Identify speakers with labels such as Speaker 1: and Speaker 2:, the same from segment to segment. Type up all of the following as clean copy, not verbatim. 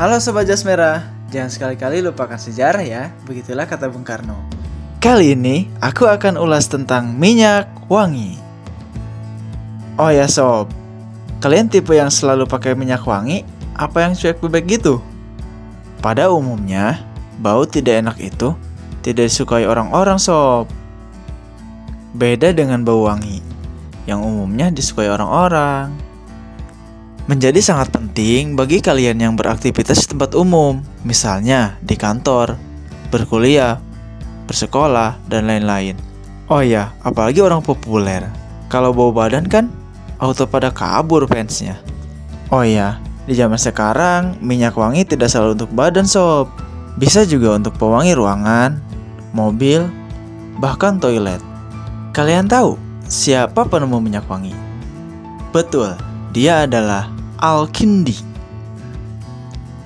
Speaker 1: Halo Sobat Jas Merah, jangan sekali-kali lupakan sejarah ya, begitulah kata Bung Karno. Kali ini aku akan ulas tentang minyak wangi. Oh ya sob, kalian tipe yang selalu pakai minyak wangi, apa yang cuek bebek gitu? Pada umumnya, bau tidak enak itu tidak disukai orang-orang sob. Beda dengan bau wangi, yang umumnya disukai orang-orang. Menjadi sangat penting bagi kalian yang beraktivitas di tempat umum, misalnya di kantor, berkuliah, bersekolah, dan lain-lain. Oh ya, apalagi orang populer. Kalau bau badan kan, auto pada kabur fansnya. Oh ya, di zaman sekarang, minyak wangi tidak selalu untuk badan sob. Bisa juga untuk pewangi ruangan, mobil, bahkan toilet. Kalian tahu siapa penemu minyak wangi? Betul, dia adalah Al-Kindi.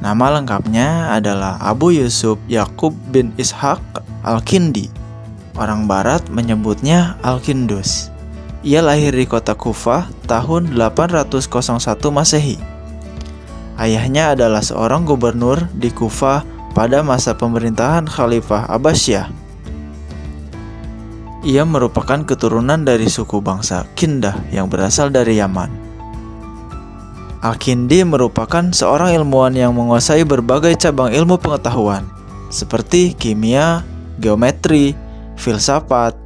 Speaker 1: Nama lengkapnya adalah Abu Yusuf Yakub bin Ishaq Al-Kindi. Orang barat menyebutnya Al-Kindus. Ia lahir di kota Kufah tahun 801 Masehi. Ayahnya adalah seorang gubernur di Kufah pada masa pemerintahan Khalifah Abbasiyah. Ia merupakan keturunan dari suku bangsa Kindah yang berasal dari Yaman. Al-Kindi merupakan seorang ilmuwan yang menguasai berbagai cabang ilmu pengetahuan seperti kimia, geometri, filsafat,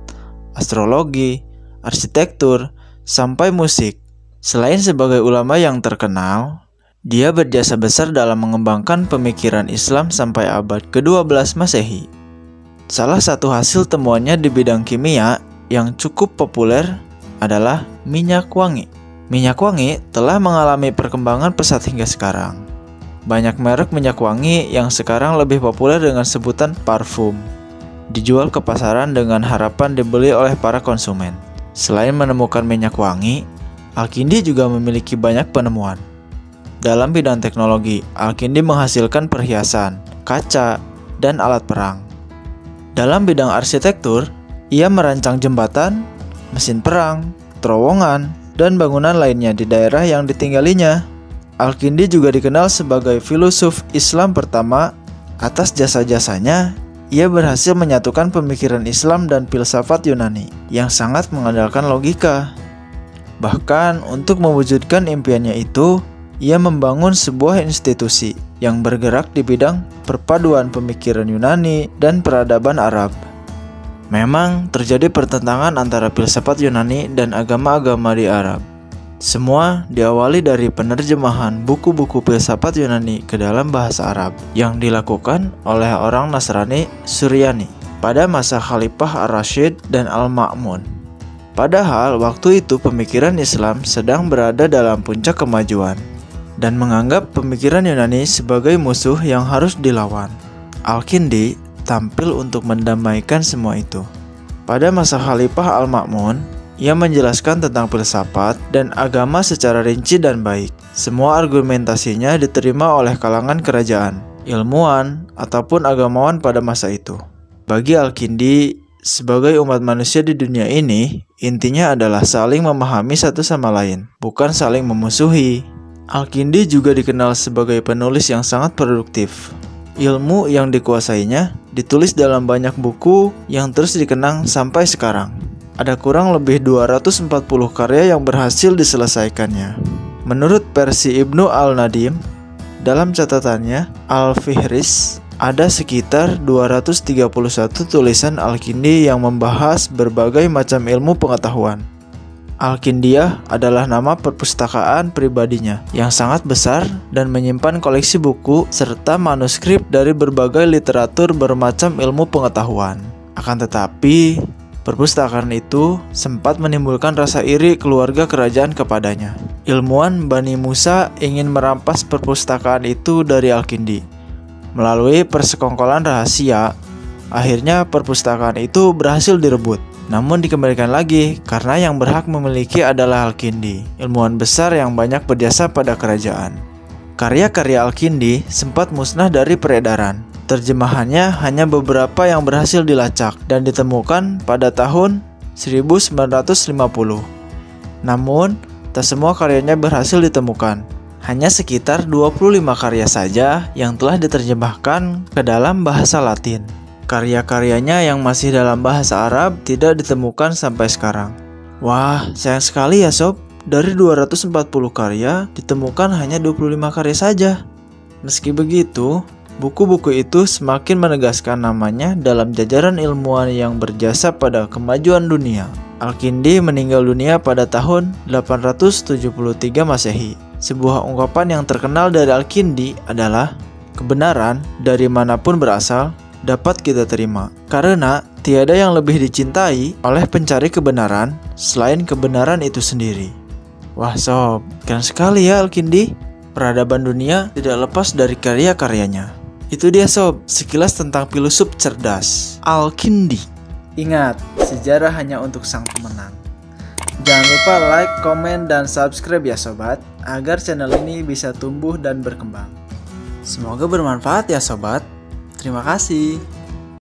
Speaker 1: astrologi, arsitektur, sampai musik. Selain sebagai ulama yang terkenal, dia berjasa besar dalam mengembangkan pemikiran Islam sampai abad ke-12 Masehi. Salah satu hasil temuannya di bidang kimia yang cukup populer adalah minyak wangi. Minyak wangi telah mengalami perkembangan pesat hingga sekarang. Banyak merek minyak wangi yang sekarang lebih populer dengan sebutan parfum, dijual ke pasaran dengan harapan dibeli oleh para konsumen. Selain menemukan minyak wangi, Al-Kindi juga memiliki banyak penemuan. Dalam bidang teknologi, Al-Kindi menghasilkan perhiasan, kaca, dan alat perang. Dalam bidang arsitektur, ia merancang jembatan, mesin perang, terowongan, dan bangunan lainnya di daerah yang ditinggalinya. Al-Kindi juga dikenal sebagai filosof Islam pertama. Atas jasa-jasanya, ia berhasil menyatukan pemikiran Islam dan filsafat Yunani yang sangat mengandalkan logika. Bahkan untuk mewujudkan impiannya itu, ia membangun sebuah institusi yang bergerak di bidang perpaduan pemikiran Yunani dan peradaban Arab. Memang terjadi pertentangan antara filsafat Yunani dan agama-agama di Arab. Semua diawali dari penerjemahan buku-buku filsafat Yunani ke dalam bahasa Arab yang dilakukan oleh orang Nasrani Suryani pada masa Khalifah Ar-Rasyid dan Al-Ma'mun. Padahal waktu itu pemikiran Islam sedang berada dalam puncak kemajuan dan menganggap pemikiran Yunani sebagai musuh yang harus dilawan. Al-Kindi tampil untuk mendamaikan semua itu. Pada masa Khalifah Al-Ma'mun, ia menjelaskan tentang filsafat dan agama secara rinci dan baik. Semua argumentasinya diterima oleh kalangan kerajaan, ilmuwan, ataupun agamawan pada masa itu. Bagi Al-Kindi, sebagai umat manusia di dunia ini, intinya adalah saling memahami satu sama lain, bukan saling memusuhi. Al-Kindi juga dikenal sebagai penulis yang sangat produktif. Ilmu yang dikuasainya ditulis dalam banyak buku yang terus dikenang sampai sekarang. Ada kurang lebih 240 karya yang berhasil diselesaikannya. Menurut versi Ibnu Al-Nadim, dalam catatannya Al-Fihris, ada sekitar 231 tulisan Al-Kindi yang membahas berbagai macam ilmu pengetahuan. Al-Kindiyah adalah nama perpustakaan pribadinya yang sangat besar dan menyimpan koleksi buku serta manuskrip dari berbagai literatur bermacam ilmu pengetahuan. Akan tetapi, perpustakaan itu sempat menimbulkan rasa iri keluarga kerajaan kepadanya. Ilmuwan Bani Musa ingin merampas perpustakaan itu dari Al-Kindi. Melalui persekongkolan rahasia, akhirnya perpustakaan itu berhasil direbut. Namun dikembalikan lagi karena yang berhak memiliki adalah Al-Kindi, ilmuwan besar yang banyak berjasa pada kerajaan. Karya-karya Al-Kindi sempat musnah dari peredaran. Terjemahannya hanya beberapa yang berhasil dilacak dan ditemukan pada tahun 1950. Namun, tak semua karyanya berhasil ditemukan. hanya sekitar 25 karya saja yang telah diterjemahkan ke dalam bahasa Latin. Karya-karyanya yang masih dalam bahasa Arab tidak ditemukan sampai sekarang. Wah, sayang sekali ya sob, dari 240 karya ditemukan hanya 25 karya saja. Meski begitu, buku-buku itu semakin menegaskan namanya dalam jajaran ilmuwan yang berjasa pada kemajuan dunia. Al-Kindi meninggal dunia pada tahun 873 Masehi. Sebuah ungkapan yang terkenal dari Al-Kindi adalah, kebenaran dari manapun berasal dapat kita terima, karena tiada yang lebih dicintai oleh pencari kebenaran selain kebenaran itu sendiri. Wah sob, keren sekali ya Al-Kindi. Peradaban dunia tidak lepas dari karya-karyanya. Itu dia sob, sekilas tentang filsuf cerdas Al-Kindi. Ingat, sejarah hanya untuk sang pemenang. Jangan lupa like, komen, dan subscribe ya sobat, agar channel ini bisa tumbuh dan berkembang. Semoga bermanfaat ya sobat. Terima kasih.